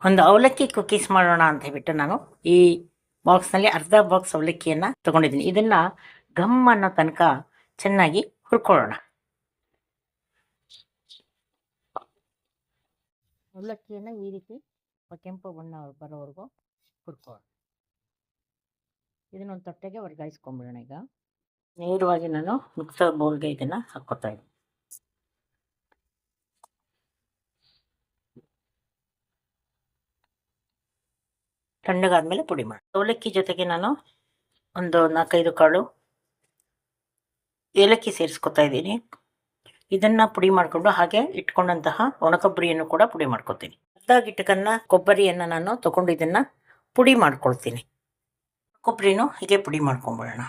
ಒಂದು ಅವಲಕ್ಕಿ ಕುಕೀಸ್ ಮಾಡೋಣ ಅಂತ ಹೇಳ್ಬಿಟ್ಟು ನಾನು ಈ ಬಾಕ್ಸ್ನಲ್ಲಿ ಅರ್ಧ ಬಾಕ್ಸ್ ಅವಲಕ್ಕಿಯನ್ನು ತೊಗೊಂಡಿದ್ದೀನಿ. ಇದನ್ನು ಘಮ್ ಅನ್ನೋ ತನಕ ಚೆನ್ನಾಗಿ ಹುರ್ಕೊಳ್ಳೋಣ. ಅವಲಕ್ಕಿಯನ್ನು ಈ ರೀತಿ ಕೆಂಪು ಬಣ್ಣ ಬರೋವರೆಗೂ ಹುರ್ಕೊಳ್ಳೋಣ. ಇದನ್ನೊಂದು ತಟ್ಟೆಗೆ ವರ್ಗಾಯಿಸ್ಕೊಂಡ್ಬಿಡೋಣ. ಈಗ ನೇರವಾಗಿ ನಾನು ಮಿಕ್ಸರ್ ಬೌಲ್ಗೆ ಇದನ್ನು ಹಾಕ್ಕೊತಾ ಇದ್ದೀನಿ. ತಣ್ಣಗಾದ್ಮೇಲೆ ಪುಡಿ ಮಾಡಿ ಅವಲಕ್ಕಿ ಜೊತೆಗೆ ನಾನು ಒಂದು 4-5 ಕಾಳು ಏಲಕ್ಕಿ ಸೇರಿಸ್ಕೊತಾ ಇದ್ದೀನಿ. ಇದನ್ನು ಪುಡಿ ಮಾಡಿಕೊಂಡು ಹಾಗೆ ಇಟ್ಕೊಂಡಂತಹ ಒಣಕೊಬ್ಬರಿಯನ್ನು ಕೂಡ ಪುಡಿ ಮಾಡ್ಕೊತೀನಿ. ಅರ್ಧ ಗಿಟ್ಟಕನ್ನ ಕೊಬ್ಬರಿಯನ್ನು ನಾನು ತೊಗೊಂಡು ಇದನ್ನು ಪುಡಿ ಮಾಡ್ಕೊಳ್ತೀನಿ. ಕೊಬ್ಬರಿನೂ ಹೀಗೆ ಪುಡಿ ಮಾಡ್ಕೊಂಬಿಡೋಣ.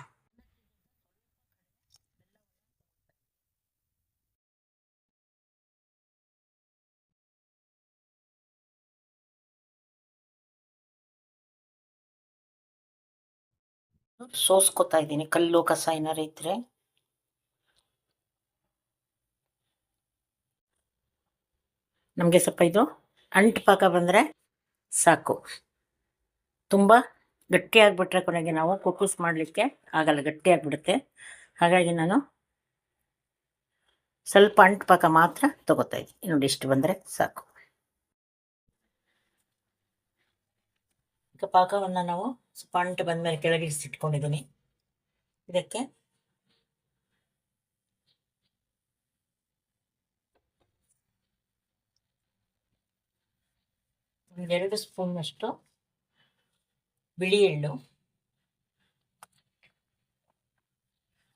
ಸೋಸ್ಕೊತಾ ಇದ್ದೀನಿ. ಕಲ್ಲು ಕಸ ಏನಾರು ಇದ್ದರೆ ನಮಗೆ ಸ್ವಲ್ಪ ಇದು ಅಂಟು ಪಾಕ ಬಂದರೆ ಸಾಕು. ತುಂಬ ಗಟ್ಟಿಯಾಗಿಬಿಟ್ರೆ ಕೊನೆಗೆ ನಾವು ಕುಕ್ಕುಸ್ ಮಾಡಲಿಕ್ಕೆ ಆಗಲ್ಲ, ಗಟ್ಟಿಯಾಗಿಬಿಡುತ್ತೆ. ಹಾಗಾಗಿ ನಾನು ಸ್ವಲ್ಪ ಅಂಟು ಪಾಕ ಮಾತ್ರ ತೊಗೋತಾ ಇದ್ದೀನಿ. ನೋಡಿ, ಇಷ್ಟು ಬಂದರೆ ಸಾಕು. ಈಗ ಪಾಕವನ್ನು ನಾವು ಸ್ವಲ್ಪ ಅಂಟು ಬಂದಮೇಲೆ ಕೆಳಗಿಳಿಸಿಟ್ಕೊಂಡಿದ್ದೀನಿ. ಇದಕ್ಕೆ ಒಂದು 2 ಸ್ಪೂನ್ನಷ್ಟು ಬಿಳಿ ಎಳ್ಳು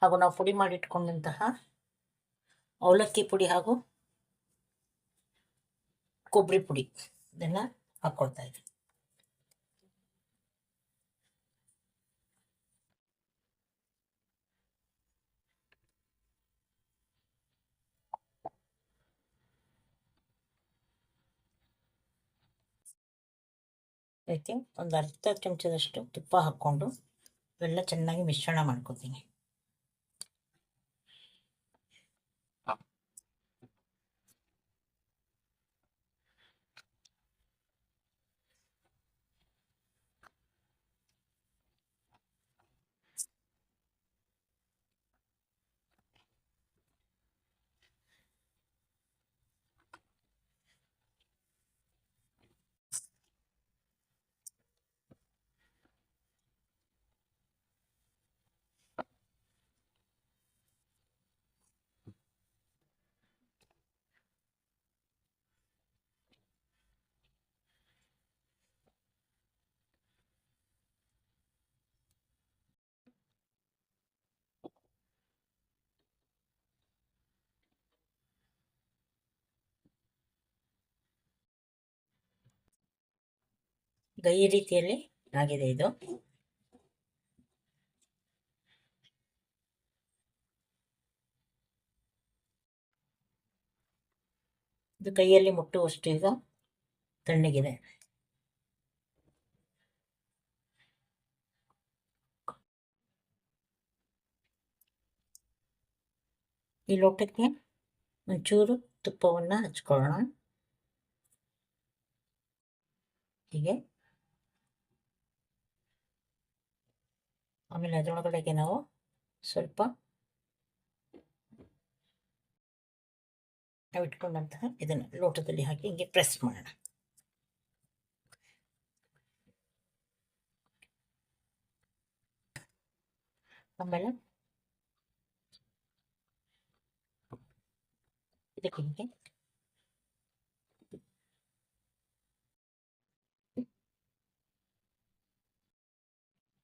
ಹಾಗೂ ನಾವು ಪುಡಿ ಮಾಡಿಟ್ಕೊಂಡಂತಹ ಅವಲಕ್ಕಿ ಪುಡಿ ಹಾಗೂ ಕೊಬ್ಬರಿ ಪುಡಿ ಇದನ್ನು ಹಾಕ್ಕೊಳ್ತಾ ಇದ್ದೀನಿ. ಅದಕ್ಕೆ ಒಂದು ಅರ್ಧ ಚಮಚದಷ್ಟು ತುಪ್ಪ ಹಾಕ್ಕೊಂಡು ಇವೆಲ್ಲ ಚೆನ್ನಾಗಿ ಮಿಶ್ರಣ ಮಾಡ್ಕೊತೀನಿ. ಈಗ ಈ ರೀತಿಯಲ್ಲಿ ಆಗಿದೆ. ಇದು ಕೈಯಲ್ಲಿ ಮುಟ್ಟುವಷ್ಟು ಈಗ ತಣ್ಣಗಿದೆ. ಈ ಲೋಟಕ್ಕೆ ಒಂಚೂರು ತುಪ್ಪವನ್ನು ಹಚ್ಕೊಳ್ಳೋಣ. ಹೀಗೆ ಆಮೇಲೆ ಅದರೊಳಗಡೆಗೆ ನಾವು ಸ್ವಲ್ಪ ನಾವು ಇಟ್ಕೊಂಡಂತಹ ಇದನ್ನು ಲೋಟದಲ್ಲಿ ಹಾಕಿ ಹಿಂಗೆ ಪ್ರೆಸ್ ಮಾಡೋಣ. ಆಮೇಲೆ ಇದಕ್ಕೆ ಹಿಂಗೆ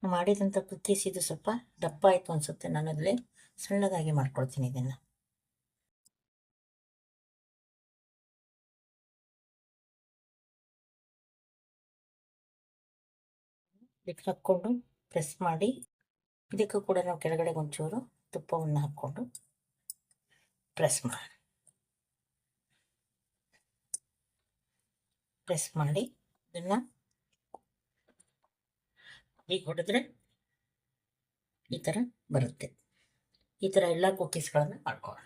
ಮಾಡಿದಂಥ ಕುಕ್ಕೀಸ್ ಇದು ಸ್ವಲ್ಪ ದಪ್ಪ ಆಯಿತು ಅನಿಸುತ್ತೆ. ನಾನು ಅದರಲ್ಲಿ ಸಣ್ಣದಾಗಿ ಮಾಡ್ಕೊಳ್ತೀನಿ. ಇದನ್ನು ಇದಕ್ಕೆ ಹಾಕ್ಕೊಂಡು ಪ್ರೆಸ್ ಮಾಡಿ ಇದಕ್ಕೂ ಕೂಡ ನಾವು ಕೆಳಗಡೆ ಒಂಚೂರು ತುಪ್ಪವನ್ನು ಹಾಕ್ಕೊಂಡು ಪ್ರೆಸ್ ಮಾಡಿ ಇದನ್ನು ಈಗ ಹೊಡೆದ್ರೆ ಈ ಥರ ಬರುತ್ತೆ. ಈ ಥರ ಎಲ್ಲ ಕುಕ್ಕೀಸ್ಗಳನ್ನು ಮಾಡ್ಕೊಳ್ಳೋಣ.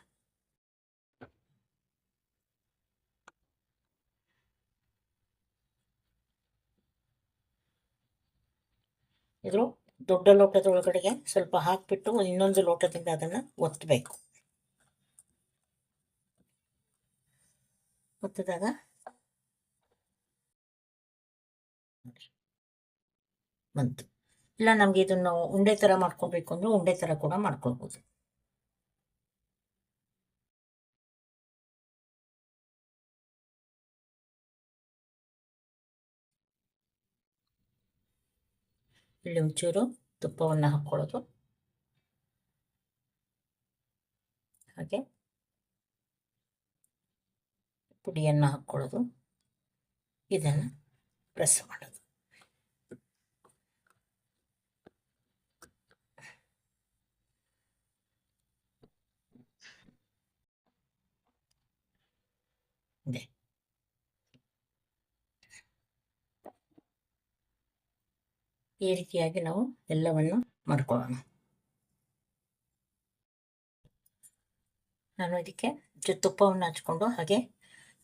ಇದ್ರ ದೊಡ್ಡ ಲೋಟದೊಳಗಡೆಗೆ ಸ್ವಲ್ಪ ಹಾಕಿಬಿಟ್ಟು ಇನ್ನೊಂದು ಲೋಟದಿಂದ ಅದನ್ನು ಒತ್ತಬೇಕು. ಒತ್ತಿದಾಗ ಬಂತು. ಇಲ್ಲ ನಮಗೆ ಇದನ್ನು ಉಂಡೆ ಥರ ಮಾಡ್ಕೊಬೇಕು ಅಂದರೆ ಉಂಡೆ ಥರ ಕೂಡ ಮಾಡ್ಕೊಳ್ಬೋದು. ಇಲ್ಲಿ ಒಂಚೂರು ತುಪ್ಪವನ್ನು ಹಾಕ್ಕೊಳ್ಳೋದು, ಹಾಗೆ ಪುಡಿಯನ್ನು ಹಾಕ್ಕೊಳ್ಳೋದು, ಇದನ್ನು ಪ್ರೆಸ್ ಮಾಡೋದು. ಇದೆ ಈ ರೀತಿಯಾಗಿ ನಾವು ಎಲ್ಲವನ್ನು ಮಾಡ್ಕೊಳ್ಳೋಣ. ನಾನು ಇದಕ್ಕೆ ತುಪ್ಪವನ್ನು ಹಚ್ಕೊಂಡು ಹಾಗೆ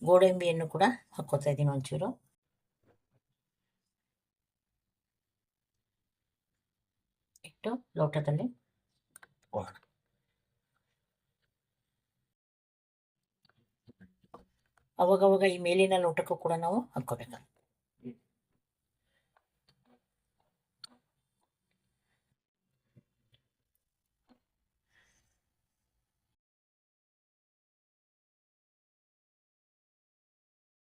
ಗೋಡಂಬಿಯನ್ನು ಕೂಡ ಹಾಕ್ಕೋತಾ ಇದ್ದೀನಿ. ಒಂಚೂರು ಇಟ್ಟು ಲೋಟದಲ್ಲಿ ಹಾಕ್ಕೊಳ್ಳೋಣ. ಅವಾಗವಾಗ ಈ ಮೇಲಿನ ಲೋಟಕ್ಕೂ ಕೂಡ ನಾವು ಹಾಕ್ಕೋಬೇಕು.